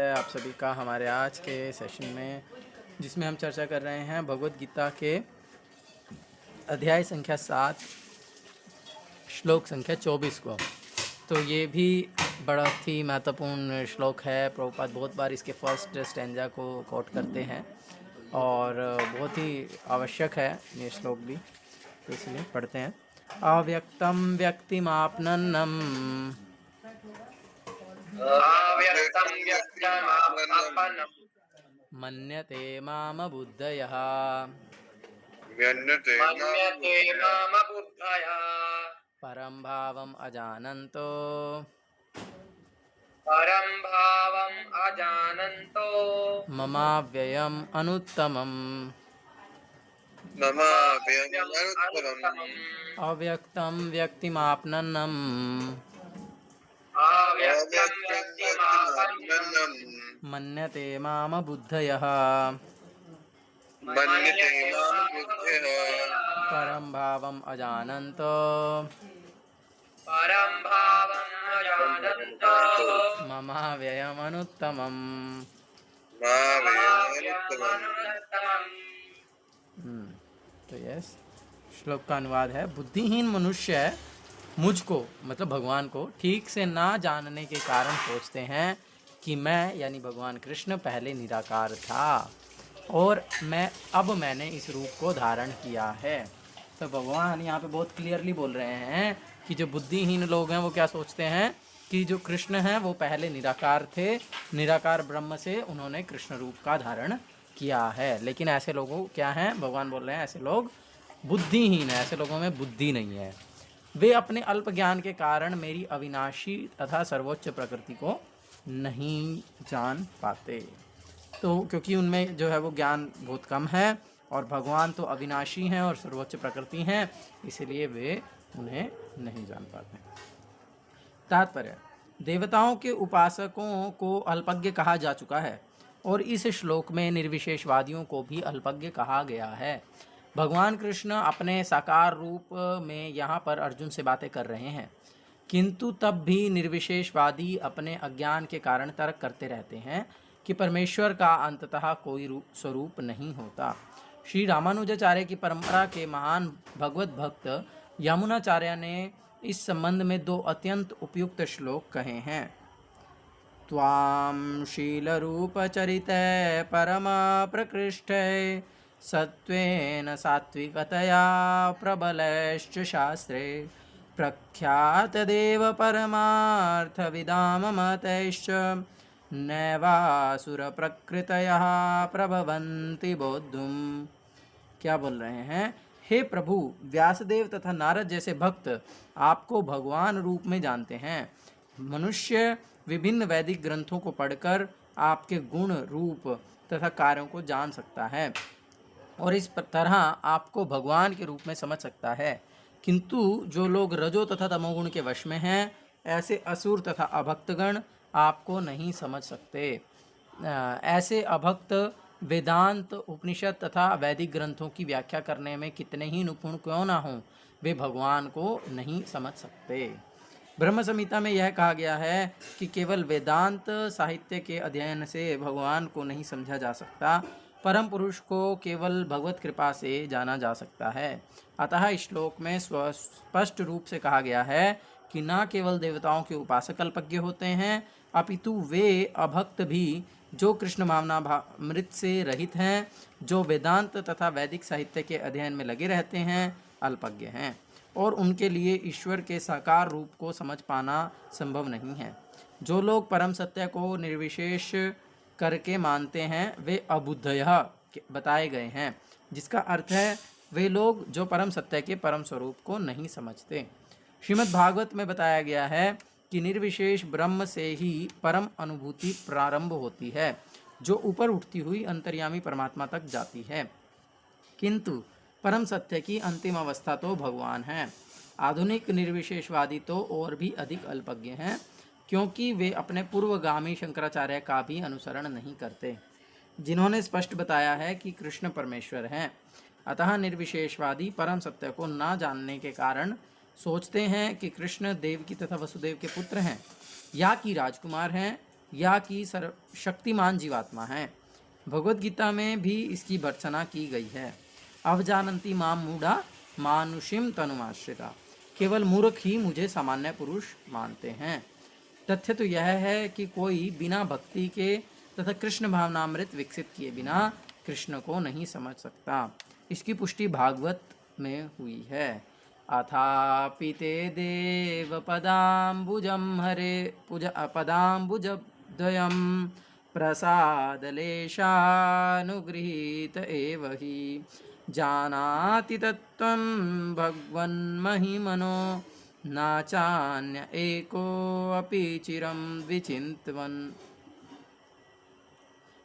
है आप सभी का हमारे आज के सेशन में, जिसमें हम चर्चा कर रहे हैं भगवत गीता के अध्याय संख्या 7 श्लोक संख्या 24 को। तो ये भी बड़ा ही महत्वपूर्ण श्लोक है। प्रभुपाद बहुत बार इसके फर्स्ट स्टैंजा को कोट करते हैं और बहुत ही आवश्यक है ये श्लोक भी, तो इसलिए पढ़ते हैं। अव्यक्तम व्यक्तिमापनन्नम मन्यते माम बुद्धयः परं भावम् अजानन्तो ममाव्ययम् अनुत्तमम्। अव्यक्तं व्यक्तिमापनन्नम मन्यते माम बुद्धयः परं भावम् अजानन्तो ममाव्ययम् अनुत्तमम्। तो यस, श्लोक का अनुवाद है, बुद्धिहीन मनुष्य मुझको मतलब भगवान को ठीक से ना जानने के कारण सोचते हैं कि मैं यानी भगवान कृष्ण पहले निराकार था और मैंने इस रूप को धारण किया है। तो भगवान यहाँ पे बहुत क्लियरली बोल रहे हैं कि जो बुद्धिहीन लोग हैं वो क्या सोचते हैं कि जो कृष्ण हैं वो पहले निराकार थे, निराकार ब्रह्म से उन्होंने कृष्ण रूप का धारण किया है। लेकिन ऐसे लोगों क्या हैं, भगवान बोल रहे हैं ऐसे लोग बुद्धिहीन है, ऐसे लोगों में बुद्धि नहीं है। वे अपने अल्प ज्ञान के कारण मेरी अविनाशी तथा सर्वोच्च प्रकृति को नहीं जान पाते। तो क्योंकि उनमें जो है वो ज्ञान बहुत कम है और भगवान तो अविनाशी हैं और सर्वोच्च प्रकृति हैं, इसलिए वे उन्हें नहीं जान पाते। तात्पर्य, देवताओं के उपासकों को अल्पज्ञ कहा जा चुका है और इस श्लोक में निर्विशेषवादियों को भी अल्पज्ञ कहा गया है। भगवान कृष्ण अपने साकार रूप में यहाँ पर अर्जुन से बातें कर रहे हैं, किंतु तब भी निर्विशेषवादी अपने अज्ञान के कारण तर्क करते रहते हैं कि परमेश्वर का अंततः कोई स्वरूप नहीं होता। श्री रामानुजाचार्य की परंपरा के महान भगवत भक्त यमुनाचार्य ने इस संबंध में 2 अत्यंत उपयुक्त श्लोक कहे हैं। त्वां शीलरूपचरिते परमा प्रकृष्टे सत्वेन सात्विकतया प्रबलैश्च शास्त्रे प्रख्यातदेव परमार्थविदां मतैश्च नैवासुरप्रकृतयः प्रभवन्ति बोद्धुम्। क्या बोल रहे हैं? हे प्रभु, व्यासदेव तथा नारद जैसे भक्त आपको भगवान रूप में जानते हैं। मनुष्य विभिन्न वैदिक ग्रंथों को पढ़कर आपके गुण, रूप तथा कार्यों को जान सकता है और इस तरह आपको भगवान के रूप में समझ सकता है। किंतु जो लोग रजो तथा तमोगुण के वश में हैं, ऐसे असुर तथा अभक्तगण आपको नहीं समझ सकते। ऐसे अभक्त वेदांत, उपनिषद तथा वैदिक ग्रंथों की व्याख्या करने में कितने ही निपुण क्यों ना हों, वे भगवान को नहीं समझ सकते। ब्रह्म संहिता में यह कहा गया है कि केवल वेदांत साहित्य के अध्ययन से भगवान को नहीं समझा जा सकता, परम पुरुष को केवल भगवत कृपा से जाना जा सकता है। अतः इस श्लोक में स्पष्ट रूप से कहा गया है कि न केवल देवताओं के उपासक अल्पज्ञ होते हैं, अपितु वे अभक्त भी जो कृष्ण भावनामृत से रहित हैं, जो वेदांत तथा वैदिक साहित्य के अध्ययन में लगे रहते हैं, अल्पज्ञ हैं और उनके लिए ईश्वर के साकार रूप को समझ पाना संभव नहीं है। जो लोग परम सत्य को निर्विशेष करके मानते हैं, वे अबुद्धयः बताए गए हैं, जिसका अर्थ है वे लोग जो परम सत्य के परम स्वरूप को नहीं समझते। श्रीमद् भागवत में बताया गया है कि निर्विशेष ब्रह्म से ही परम अनुभूति प्रारंभ होती है, जो ऊपर उठती हुई अंतर्यामी परमात्मा तक जाती है। किंतु परम सत्य की अंतिम अवस्था तो भगवान है। आधुनिक निर्विशेषवादी तो और भी अधिक अल्पज्ञ हैं, क्योंकि वे अपने पूर्वगामी शंकराचार्य का भी अनुसरण नहीं करते, जिन्होंने स्पष्ट बताया है कि कृष्ण परमेश्वर हैं। अतः निर्विशेषवादी परम सत्य को न जानने के कारण सोचते हैं कि कृष्ण देवकी तथा वसुदेव के पुत्र हैं या कि राजकुमार हैं या कि शक्तिमान जीवात्मा हैं। भगवत गीता में भी इसकी भर्त्सना की गई है। अवजानन्ति माम मूढ़ा मानुषिम तनुमाश्रिता, केवल मूर्ख ही मुझे सामान्य पुरुष मानते हैं। तथ्य तो यह है कि कोई बिना भक्ति के तथा कृष्ण भावनामृत विकसित किए बिना कृष्ण को नहीं समझ सकता। इसकी पुष्टि भागवत में हुई है। अथापि ते देव पदाम्बुजं हरे पदाम्बुजद्वयं प्रसादलेशानुगृहीत एव हि जानाति तत्त्वं भगवन्महिमनो नाचान्य एको अपि चिरं विचिन्तवन्।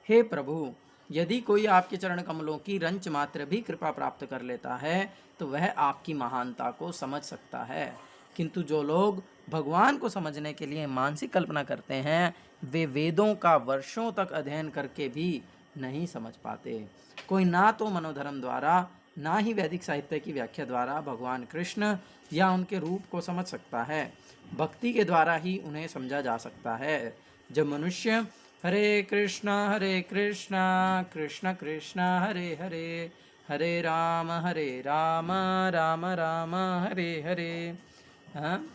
हे प्रभु, यदि कोई आपके चरण कमलों की रंच मात्र भी कृपा प्राप्त कर लेता है तो वह आपकी महानता को समझ सकता है, किंतु जो लोग भगवान को समझने के लिए मानसिक कल्पना करते हैं वे वेदों का वर्षों तक अध्ययन करके भी नहीं समझ पाते। कोई ना तो मनोधर्म द्वारा ना ही वैदिक साहित्य की व्याख्या द्वारा भगवान कृष्ण या उनके रूप को समझ सकता है। भक्ति के द्वारा ही उन्हें समझा जा सकता है। जब मनुष्य हरे कृष्णा कृष्ण कृष्ण हरे हरे, हरे राम राम राम हरे हरे,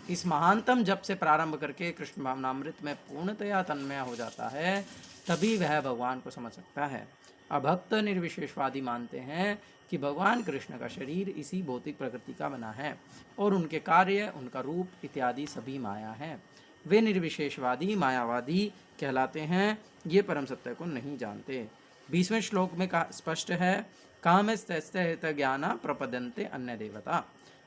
इस महानतम जप से प्रारंभ करके कृष्ण भावनामृत में पूर्णतया तन्मय हो जाता है, तभी वह भगवान को समझ सकता है। अभक्त निर्विशेषवादी मानते हैं कि भगवान कृष्ण का शरीर इसी भौतिक प्रकृति का बना है और उनके कार्य, उनका रूप इत्यादि सभी माया है। वे निर्विशेषवादी मायावादी कहलाते हैं। ये परम सत्य को नहीं जानते। 20वें श्लोक में स्पष्ट है, कामस्तैस्ते ज्ञाना प्रपदन्ते अन्य देवता।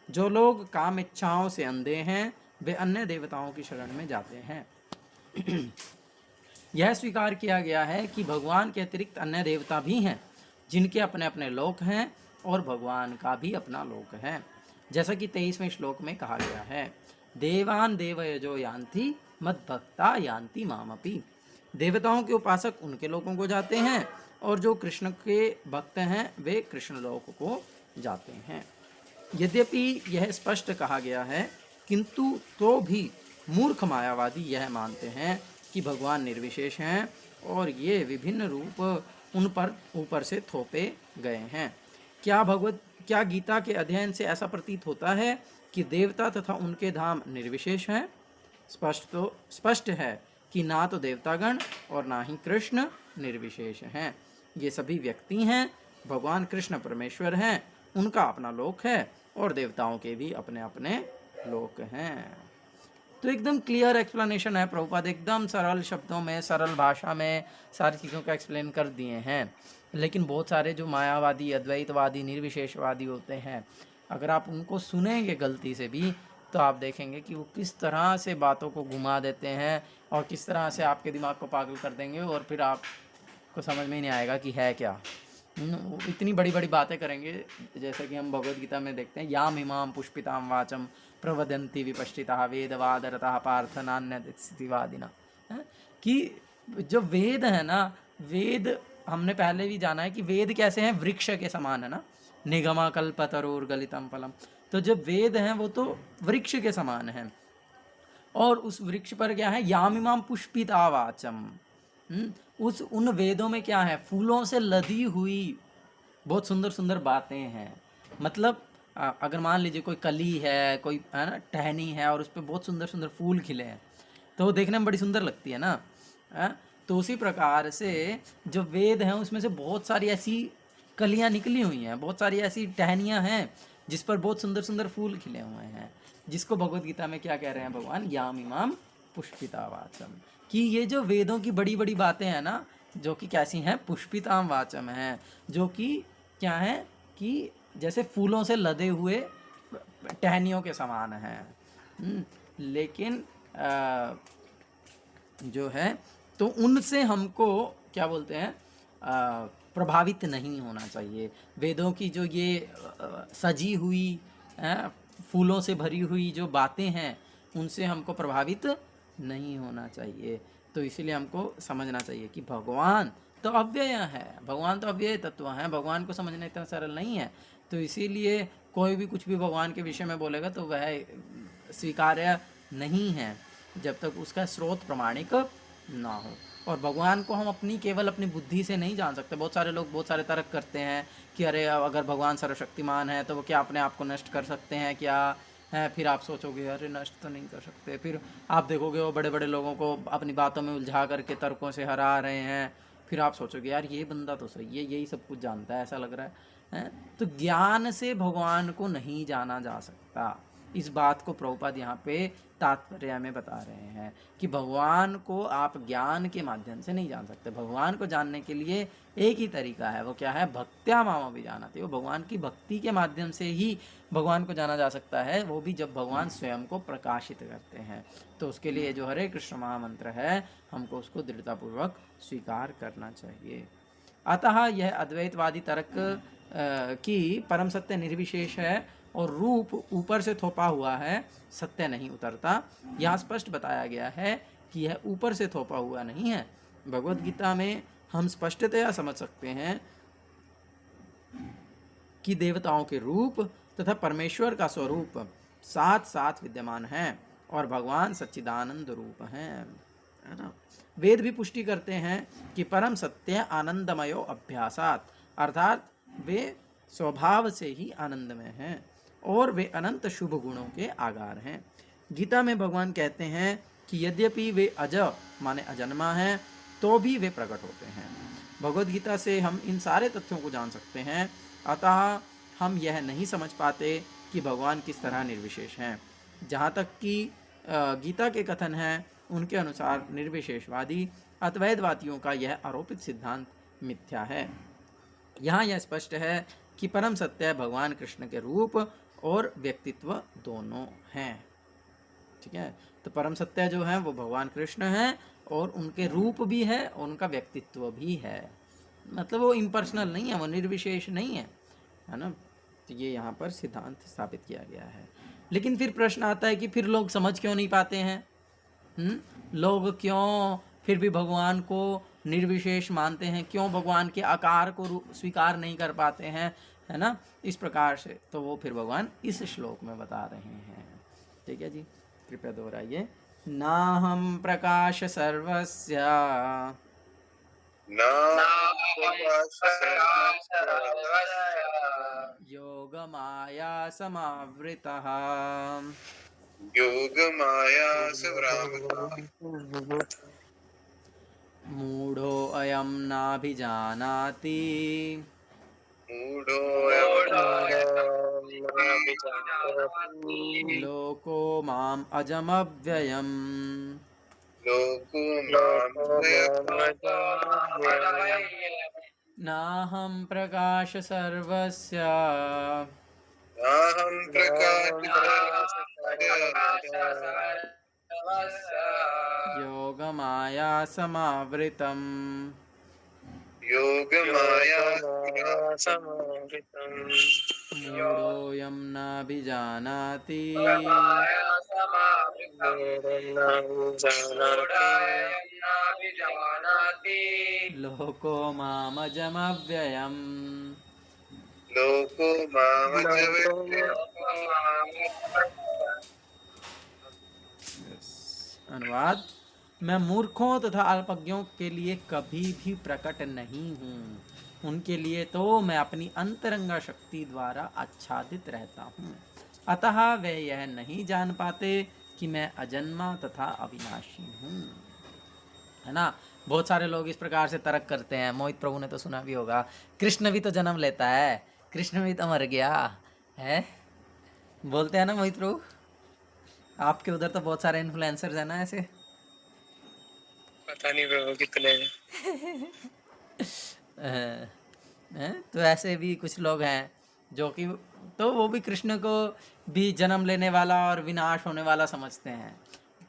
जो लोग काम इच्छाओं से अंधे हैं वे अन्य देवताओं की शरण में जाते हैं। यह स्वीकार किया गया है कि भगवान के अतिरिक्त अन्य देवता भी हैं जिनके अपने अपने लोक हैं और भगवान का भी अपना लोक है। जैसा कि 23वें श्लोक में कहा गया है, देवान देवयजो यान्ति मद्भक्ता यान्ति मामपि। देवताओं के उपासक उनके लोकों को जाते हैं और जो कृष्ण के भक्त हैं वे कृष्ण लोक को जाते हैं। यद्यपि यह स्पष्ट कहा गया है, किंतु तो भी मूर्ख मायावादी यह मानते हैं कि भगवान निर्विशेष हैं और ये विभिन्न रूप उन पर ऊपर से थोपे गए हैं। क्या गीता के अध्ययन से ऐसा प्रतीत होता है कि देवता तथा उनके धाम निर्विशेष हैं? स्पष्ट है कि ना तो देवतागण और ना ही कृष्ण निर्विशेष हैं। ये सभी व्यक्ति हैं। भगवान कृष्ण परमेश्वर हैं, उनका अपना लोक है और देवताओं के भी अपने अपने लोक हैं। तो एकदम क्लियर एक्सप्लेनेशन है। प्रभुपाद एकदम सरल शब्दों में, सरल भाषा में सारी चीज़ों को एक्सप्लेन कर दिए हैं। लेकिन बहुत सारे जो मायावादी, अद्वैतवादी, निर्विशेषवादी होते हैं, अगर आप उनको सुनेंगे गलती से भी तो आप देखेंगे कि वो किस तरह से बातों को घुमा देते हैं और किस तरह से आपके दिमाग को पागल कर देंगे और फिर आपको समझ में ही नहीं आएगा कि है क्या। इतनी बड़ी बड़ी बातें करेंगे, जैसे कि हम भगवद गीता में देखते हैं, याम इमाम पुष्पिताम वाचम प्रवदन्ति विपश्चिता वेदवादरतः पार्थ नान्यस्तिवादिना, कि जो वेद है ना, वेद हमने पहले भी जाना है कि वेद कैसे हैं, वृक्ष के समान है ना, निगमा कल्पतरोर गलितम फलम। तो जब वेद हैं वो तो वृक्ष के समान हैं और उस वृक्ष पर क्या है, यामिमाम पुष्पिता वाचम। उन वेदों में क्या है, फूलों से लदी हुई बहुत सुंदर सुंदर बातें हैं। मतलब अगर मान लीजिए कोई कली है, कोई है ना टहनी है और उस पर बहुत सुंदर सुंदर फूल खिले हैं तो वो देखने में बड़ी सुंदर लगती है ना। तो उसी प्रकार से जो वेद हैं उसमें से बहुत सारी ऐसी कलियां निकली हुई हैं, बहुत सारी ऐसी टहनियां हैं जिस पर बहुत सुंदर सुंदर फूल खिले हुए हैं, जिसको भगवद गीता में क्या कह रहे हैं भगवान, याम इमाम पुष्पिता वाचम। कि ये जो वेदों की बड़ी बड़ी बातें हैं ना, जो कि कैसी हैं, पुष्पिताम वाचम हैं, जो कि क्या है कि जैसे फूलों से लदे हुए टहनियों के समान हैं। लेकिन जो है तो उनसे हमको क्या बोलते हैं, प्रभावित नहीं होना चाहिए। वेदों की जो ये सजी हुई फूलों से भरी हुई जो बातें हैं उनसे हमको प्रभावित नहीं होना चाहिए। तो इसीलिए हमको समझना चाहिए कि भगवान तो अव्यय है, भगवान तो अव्यय तत्व हैं, भगवान को समझना इतना सरल नहीं है। तो इसीलिए कोई भी कुछ भी भगवान के विषय में बोलेगा तो वह स्वीकार्य नहीं है जब तक उसका स्रोत प्रमाणिक ना हो। और भगवान को हम अपनी केवल अपनी बुद्धि से नहीं जान सकते। बहुत सारे लोग बहुत सारे तर्क करते हैं कि अरे अगर भगवान सर्वशक्तिमान है तो वो क्या अपने आप को नष्ट कर सकते हैं क्या है। फिर आप सोचोगे अरे नष्ट तो नहीं कर सकते, फिर आप देखोगे वो बड़े बड़े लोगों को अपनी बातों में उलझा करके तर्कों से हरा रहे हैं। फिर आप सोचोगे यार ये बंदा तो सही है, यही सब कुछ जानता है, ऐसा लग रहा है। तो ज्ञान से भगवान को नहीं जाना जा सकता। इस बात को प्रभुपाद यहाँ पे तात्पर्य में बता रहे हैं कि भगवान को आप ज्ञान के माध्यम से नहीं जान सकते। भगवान को जानने के लिए एक ही तरीका है, वो क्या है? भक्त्या माम अभिजानाति। वो भगवान की भक्ति के माध्यम से ही भगवान को जाना जा सकता है, वो भी जब भगवान स्वयं को प्रकाशित करते हैं। तो उसके लिए जो हरे कृष्ण महामंत्र है हमको उसको दृढ़तापूर्वक स्वीकार करना चाहिए। अतः यह अद्वैतवादी तर्क की परम सत्य निर्विशेष है और रूप ऊपर से थोपा हुआ है, सत्य नहीं उतरता। यहाँ स्पष्ट बताया गया है कि यह ऊपर से थोपा हुआ नहीं है। भगवत गीता में हम स्पष्टतया समझ सकते हैं कि देवताओं के रूप तथा परमेश्वर का स्वरूप साथ साथ विद्यमान है और भगवान सच्चिदानंद रूप हैं, है ना। वेद भी पुष्टि करते हैं कि परम सत्य आनंदमयो अभ्यासात, अर्थात वे स्वभाव से ही आनंदमय हैं और वे अनंत शुभ गुणों के आगार हैं। गीता में भगवान कहते हैं कि यद्यपि वे अज माने अजन्मा हैं तो भी वे प्रकट होते हैं। भगवद गीता से हम इन सारे तथ्यों को जान सकते हैं। अतः हम यह नहीं समझ पाते कि भगवान किस तरह निर्विशेष हैं। जहाँ तक कि गीता के कथन हैं उनके अनुसार निर्विशेषवादी अद्वैतवादियों का यह आरोपित सिद्धांत मिथ्या है। यहाँ यह स्पष्ट है कि परम सत्य भगवान कृष्ण के रूप और व्यक्तित्व दोनों हैं। ठीक है, तो परम सत्य जो है वो भगवान कृष्ण हैं और उनके रूप भी है और उनका व्यक्तित्व भी है। मतलब वो इम्पर्सनल नहीं है, वो निर्विशेष नहीं है ना। तो ये यहाँ पर सिद्धांत स्थापित किया गया है। लेकिन फिर प्रश्न आता है कि फिर लोग समझ क्यों नहीं पाते हैं? लोग क्यों फिर भी भगवान को निर्विशेष मानते हैं, क्यों भगवान के आकार को स्वीकार नहीं कर पाते हैं, है ना। इस प्रकार से तो वो फिर भगवान इस श्लोक में बता रहे हैं। ठीक है जी, कृपया दोहराइए। नाहं प्रकाश सर्वस्य योगमाया समावृतः मूढ़ो अयं नाभिजानाति लोको माम् अजमव्ययम्। नाहं प्रकाश सर्वस्य योगमाया समावृतम् मूढ़ोऽयं नाभिजानाति लोको मामजमव्ययम्। अनुवाद: मैं मूर्खों तथा अल्पज्ञों के लिए कभी भी प्रकट नहीं हूँ, उनके लिए तो मैं अपनी अंतरंगा शक्ति द्वारा आच्छादित रहता हूँ। अतः वे यह नहीं जान पाते कि मैं अजन्मा तथा अविनाशी हूँ, है ना। बहुत सारे लोग इस प्रकार से तर्क करते हैं। मोहित प्रभु ने तो सुना भी होगा, कृष्ण भी तो जन्म लेता है, कृष्ण भी तो मर गया है, बोलते हैं ना मोहित प्रभु। आपके उधर तो बहुत सारे इन्फ्लुएंसर्स हैं ना ऐसे। पता नहीं प्रभु कितने तो ऐसे भी कुछ लोग हैं जो कि तो वो भी कृष्ण को भी जन्म लेने वाला और विनाश होने वाला समझते हैं।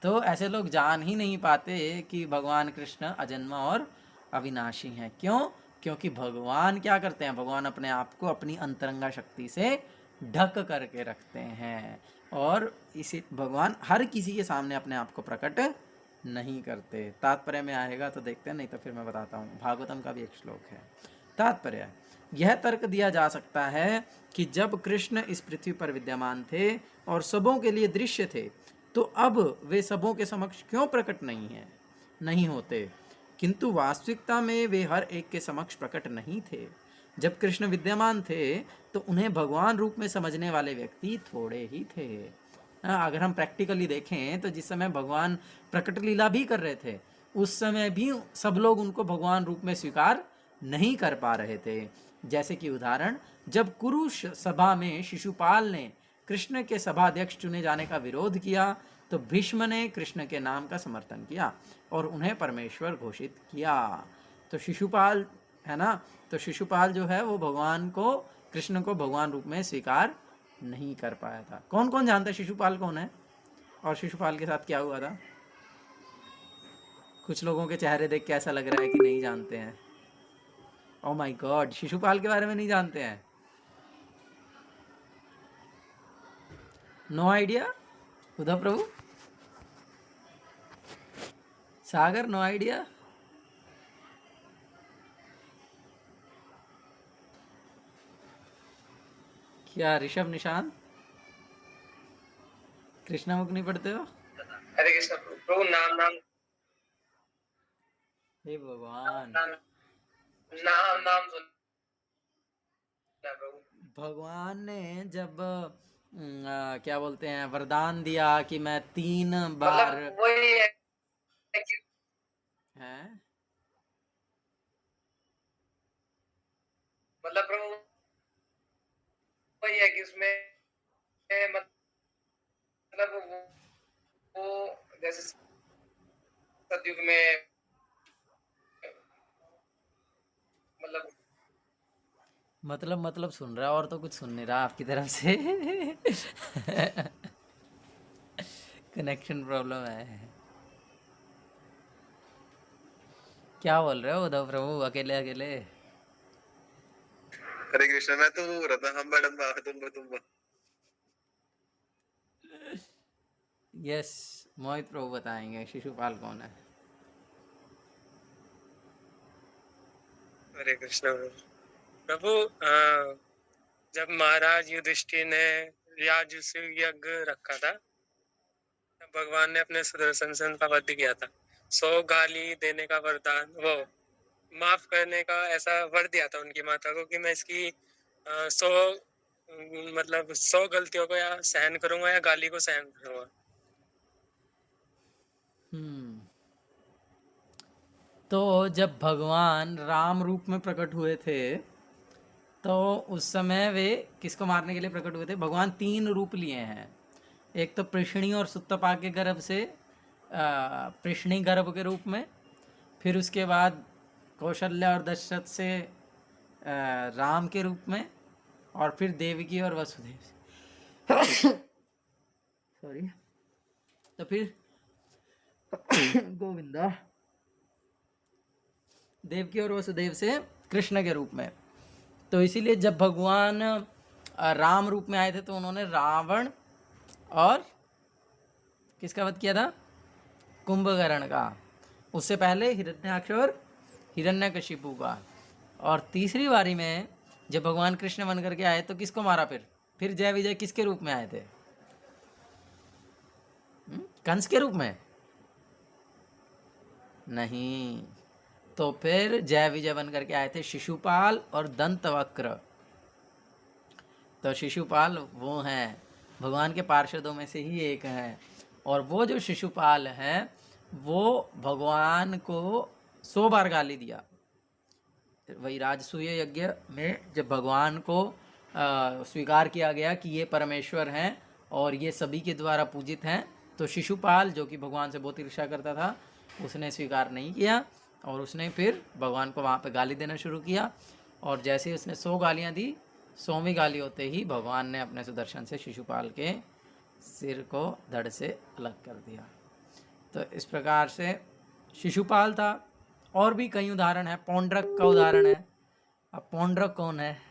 तो ऐसे लोग जान ही नहीं पाते कि भगवान कृष्ण अजन्मा और अविनाशी हैं। क्यों? क्योंकि भगवान क्या करते हैं, भगवान अपने आप को अपनी अंतरंगा शक्ति से ढक करके रखते हैं और इसी भगवान हर किसी के सामने अपने आप को प्रकट नहीं करते। तात्पर्य में आएगा तो देखते हैं, नहीं तो फिर मैं बताता हूँ। भागवतम का भी एक श्लोक है। तात्पर्य: यह तर्क दिया जा सकता है कि जब कृष्ण इस पृथ्वी पर विद्यमान थे और सबों के लिए दृश्य थे, तो अब वे सबों के समक्ष क्यों प्रकट नहीं हैं? नहीं होते, किंतु वास्तविकता में वे हर एक के समक्ष प्रकट नहीं थे। जब कृष्ण विद्यमान थे तो उन्हें भगवान रूप में समझने वाले व्यक्ति थोड़े ही थे। अगर हम प्रैक्टिकली देखें तो जिस समय भगवान प्रकट लीला भी कर रहे थे उस समय भी सब लोग उनको भगवान रूप में स्वीकार नहीं कर पा रहे थे। जैसे कि उदाहरण, जब कुरु सभा में शिशुपाल ने कृष्ण के सभाध्यक्ष चुने जाने का विरोध किया तो भीष्म ने कृष्ण के नाम का समर्थन किया और उन्हें परमेश्वर घोषित किया। तो शिशुपाल है ना, तो शिशुपाल जो है वो भगवान को, कृष्ण को भगवान रूप में स्वीकार नहीं कर पाया था। कौन कौन जानता है शिशुपाल कौन है और शिशुपाल के साथ क्या हुआ था? कुछ लोगों के चेहरे देख के ऐसा लग रहा है कि नहीं जानते हैं। ओह माय गॉड, शिशुपाल के बारे में नहीं जानते हैं? No idea? Uddhav Prabhu, Sagar, no idea? क्या ऋषभ, निशांत, कृष्णा मुख नहीं पढ़ते हो? हरे कृष्ण प्रभु। नाम नाम हे भगवान, नाम नाम नाम सुनना प्रभु। भगवान ने जब क्या बोलते हैं वरदान दिया कि मैं 3 बार मतलब वही है कि है, मतलब प्रभु वही है कि उसमें मतलब वो जैसे सतयुग में मतलब सुन रहा है और तो कुछ सुन नहीं रहा आपकी तरफ से। कनेक्शन प्रॉब्लम है। क्या बोल रहे हो उद्धव प्रभु, अकेले अकेले? हरे कृष्ण। मैं तो वो रहा था, हम बड़म्बा तुम यस, मोहित प्रभु बताएंगे शिशुपाल कौन है। हरे कृष्ण प्रभु। जब महाराज युधिष्ठिर ने राजसूय यज्ञ रखा था तब भगवान ने अपने सुदर्शन से उनका वध किया था। 100 गाली देने का वरदान, वो माफ करने का ऐसा वर दिया था उनकी माता को कि मैं इसकी 100 मतलब 100 गलतियों को या सहन करूंगा या गाली को सहन करूंगा। तो जब भगवान राम रूप में प्रकट हुए थे तो उस समय वे किसको मारने के लिए प्रकट हुए थे? भगवान 3 रूप लिए हैं। एक तो पृष्णी और सुत्तपा के गर्भ से, पृष्णी गर्भ के रूप में, फिर उसके बाद कौशल्या और दशरथ से राम के रूप में, और फिर देवकी और वसुदेव से। सॉरी। तो फिर गोविंदा, देवकी और वसुदेव से कृष्ण के रूप में। तो इसीलिए जब भगवान राम रूप में आए थे तो उन्होंने रावण और किसका वध किया था? कुंभकर्ण का। उससे पहले हिरण्याक्ष और हिरण्यकशिपु का। और तीसरी बारी में जब भगवान कृष्ण बन करके आए तो किसको मारा? फिर जय विजय किसके रूप में आए थे? कंस के रूप में? नहीं, तो फिर जय विजय बन करके आए थे शिशुपाल और दंतवक्र। तो शिशुपाल वो हैं, भगवान के पार्षदों में से ही एक हैं। और वो जो शिशुपाल हैं वो भगवान को 100 बार गाली दिया। वही राजसूय यज्ञ में जब भगवान को स्वीकार किया गया कि ये परमेश्वर हैं और ये सभी के द्वारा पूजित हैं, तो शिशुपाल जो कि भगवान से बहुत ईर्ष्या करता था उसने स्वीकार नहीं किया और उसने फिर भगवान को वहाँ पे गाली देना शुरू किया। और जैसे ही उसने 100 गालियाँ दी, 100वीं गाली होते ही भगवान ने अपने सुदर्शन से शिशुपाल के सिर को धड़ से अलग कर दिया। तो इस प्रकार से शिशुपाल था। और भी कई उदाहरण है, पौंड्रक का उदाहरण है। अब पौंड्रक कौन है?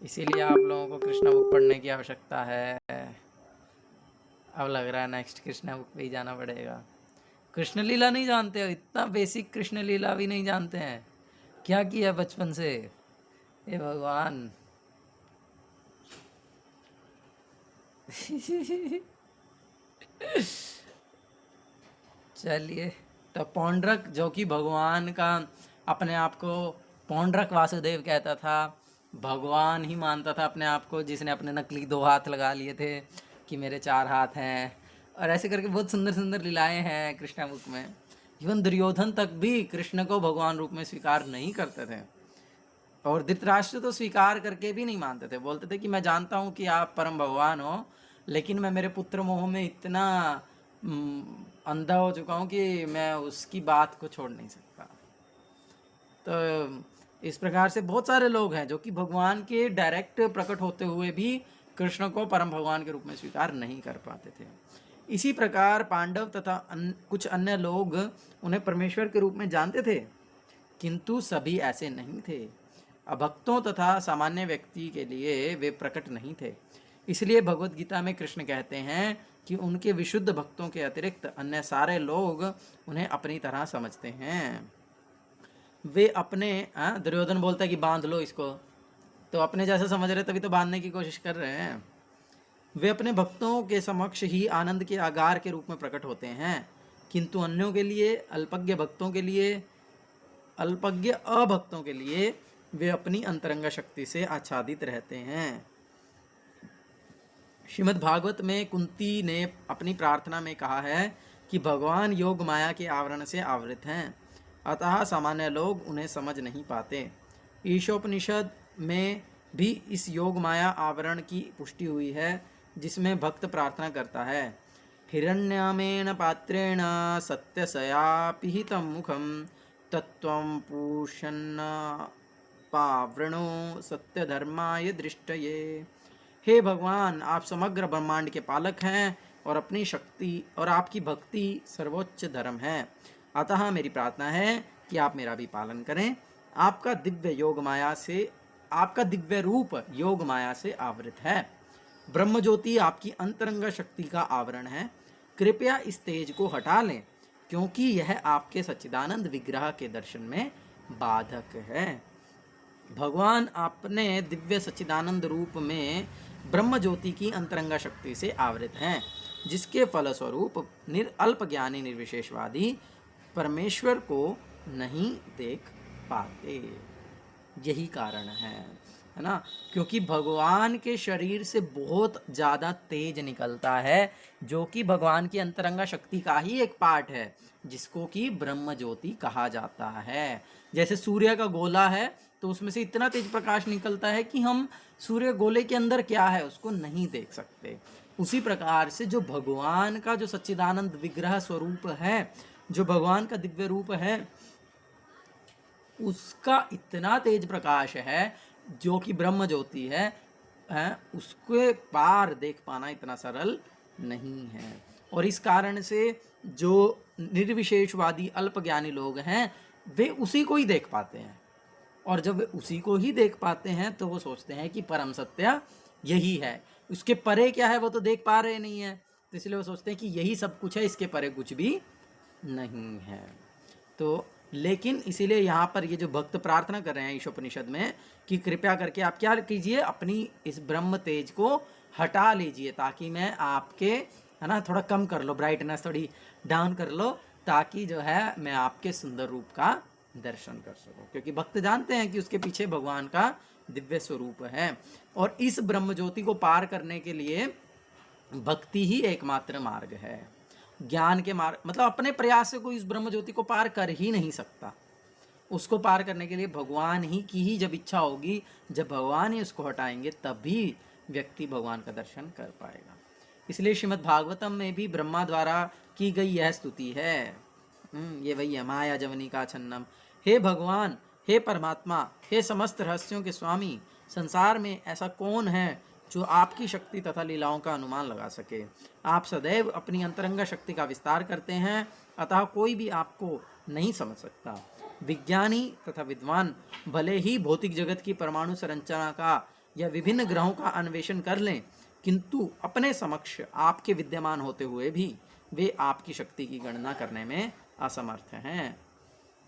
इसीलिए आप लोगों को कृष्णा बुक पढ़ने की आवश्यकता है। अब लग रहा है नेक्स्ट कृष्णा बुक पे ही जाना पड़ेगा। कृष्ण लीला नहीं जानते हो? इतना बेसिक कृष्ण लीला भी नहीं जानते हैं? क्या किया बचपन से? हे भगवान। चलिए, तो पौंड्रक जो कि भगवान का अपने आप को पौंड्रक वासुदेव कहता था, भगवान ही मानता था अपने आप को, जिसने अपने नकली 2 हाथ लगा लिए थे कि मेरे 4 हाथ हैं, और ऐसे करके बहुत सुंदर सुंदर लीलाएं हैं कृष्णा बुक में। इवन दुर्योधन तक भी कृष्ण को भगवान रूप में स्वीकार नहीं करते थे, और धृतराष्ट्र तो स्वीकार करके भी नहीं मानते थे। बोलते थे कि मैं जानता हूँ कि आप परम भगवान हो, लेकिन मैं मेरे पुत्र मोह में इतना अंधा हो चुका हूँ कि मैं उसकी बात को छोड़ नहीं सकता। तो इस प्रकार से बहुत सारे लोग हैं जो कि भगवान के डायरेक्ट प्रकट होते हुए भी कृष्ण को परम भगवान के रूप में स्वीकार नहीं कर पाते थे। इसी प्रकार पांडव तथा कुछ अन्य लोग उन्हें परमेश्वर के रूप में जानते थे, किंतु सभी ऐसे नहीं थे। अभक्तों तथा सामान्य व्यक्ति के लिए वे प्रकट नहीं थे। इसलिए भगवत गीता में कृष्ण कहते हैं कि उनके विशुद्ध भक्तों के अतिरिक्त अन्य सारे लोग उन्हें अपनी तरह समझते हैं। वे अपने दुर्योधन बोलता है कि बांध लो इसको, तो अपने जैसा समझ रहे तभी तो बांधने की कोशिश कर रहे हैं। वे अपने भक्तों के समक्ष ही आनंद के आगार के रूप में प्रकट होते हैं, किंतु अन्यों के लिए, अल्पज्ञ अभक्तों के लिए वे अपनी अंतरंग शक्ति से आच्छादित रहते हैं। श्रीमद् भागवत में कुंती ने अपनी प्रार्थना में कहा है कि भगवान योग माया के आवरण से आवृत हैं, अतः सामान्य लोग उन्हें समझ नहीं पाते। ईशोपनिषद में भी इस योग माया आवरण की पुष्टि हुई है, जिसमें भक्त प्रार्थना करता है, हिरण्यमेन पात्रेण सत्यसया पिहितं मुखं तत्त्वं पूषन्न पावृणो सत्यधर्माय दृष्टये। हे भगवान, आप समग्र ब्रह्मांड के पालक हैं और अपनी शक्ति और आपकी भक्ति सर्वोच्च धर्म है, अतः मेरी प्रार्थना है कि आप मेरा भी पालन करें। आपका दिव्य रूप योग माया से आवृत है। ब्रह्म ज्योति आपकी अंतरंग शक्ति का आवरण है। कृपया इस तेज को हटा लें, क्योंकि यह आपके सच्चिदानंद विग्रह के दर्शन में बाधक है। भगवान अपने दिव्य सच्चिदानंद रूप में ब्रह्म ज्योति की अंतरंग शक्ति से आवृत हैं, जिसके फलस्वरूप अल्पज्ञानी निर्विशेषवादी परमेश्वर को नहीं देख पाते। यही कारण है ना, क्योंकि भगवान के शरीर से बहुत ज़्यादा तेज निकलता है, जो कि भगवान की अंतरंग शक्ति का ही एक पार्ट है, जिसको कि ब्रह्म ज्योति कहा जाता है। जैसे सूर्य का गोला है, तो उसमें से इतना तेज प्रकाश निकलता है कि हम सूर्य गोले के अंदर क्या है उसको नहीं देख सकते। उसी प्रकार से जो भगवान का जो सच्चिदानंद विग्रह स्वरूप है, जो भगवान का दिव्य रूप है, उसका इतना तेज प्रकाश है जो कि ब्रह्म ज्योति है, उसके पार देख पाना इतना सरल नहीं है। और इस कारण से जो निर्विशेषवादी अल्पज्ञानी लोग हैं, वे उसी को ही देख पाते हैं, और जब वे उसी को ही देख पाते हैं तो वो सोचते हैं कि परम सत्य यही है, उसके परे क्या है वो तो देख पा रहे नहीं है, तो इसलिए वो सोचते हैं कि यही सब कुछ है, इसके परे कुछ भी नहीं है। तो लेकिन इसीलिए यहाँ पर ये जो भक्त प्रार्थना कर रहे हैं ईशोपनिषद में कि कृपया करके आप क्या कीजिए, अपनी इस ब्रह्म तेज को हटा लीजिए, ताकि मैं आपके, है ना, थोड़ा कम कर लो, ब्राइटनेस थोड़ी डाउन कर लो, ताकि जो है मैं आपके सुंदर रूप का दर्शन कर सकूं। क्योंकि भक्त जानते हैं कि उसके पीछे भगवान का दिव्य स्वरूप है, और इस ब्रह्म ज्योति को पार करने के लिए भक्ति ही एकमात्र मार्ग है। ज्ञान के मार्ग मतलब अपने प्रयास से कोई इस ब्रह्म ज्योति को पार कर ही नहीं सकता। उसको पार करने के लिए भगवान ही की ही जब इच्छा होगी, जब भगवान ही उसको हटाएंगे, तभी व्यक्ति भगवान का दर्शन कर पाएगा। इसलिए श्रीमद् भागवतम में भी ब्रह्मा द्वारा की गई यह स्तुति है, ये वही है, माया जवनी का छन्नम। हे भगवान, हे परमात्मा, हे समस्त रहस्यों के स्वामी, संसार में ऐसा कौन है जो आपकी शक्ति तथा लीलाओं का अनुमान लगा सके। आप सदैव अपनी अंतरंग शक्ति का विस्तार करते हैं, अतः कोई भी आपको नहीं समझ सकता। विज्ञानी तथा विद्वान भले ही भौतिक जगत की परमाणु संरचना का या विभिन्न ग्रहों का अन्वेषण कर लें, किंतु अपने समक्ष आपके विद्यमान होते हुए भी वे आपकी शक्ति की गणना करने में असमर्थ हैं।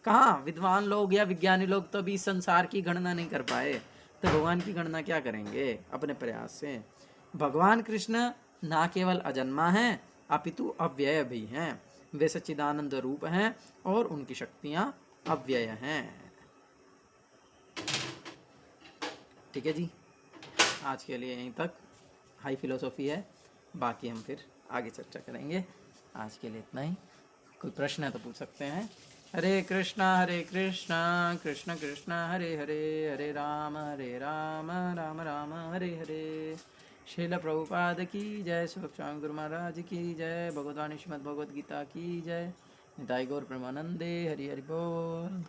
कहाँ विद्वान लोग या विज्ञानी लोग तो भी संसार की गणना नहीं कर पाए, तो भगवान की गणना क्या करेंगे अपने प्रयास से। भगवान कृष्ण ना केवल अजन्मा हैं, अपितु अव्यय भी हैं। वे सच्चिदानंद रूप हैं और उनकी शक्तियाँ अव्यय हैं। ठीक है जी, आज के लिए यहीं तक हाई फिलोसॉफी है, बाकी हम फिर आगे चर्चा करेंगे। आज के लिए इतना ही। कोई प्रश्न है तो पूछ सकते हैं। हरे कृष्णा कृष्ण कृष्ण हरे हरे, हरे राम राम राम हरे हरे। श्रील प्रभुपाद की जय, श्री गोस्वामी गुरु महाराज की जय, भगवद्वाणी श्रीमद् भगवद गीता की जय। निताई गौर प्रेमानंदे, हरि हरि बोल।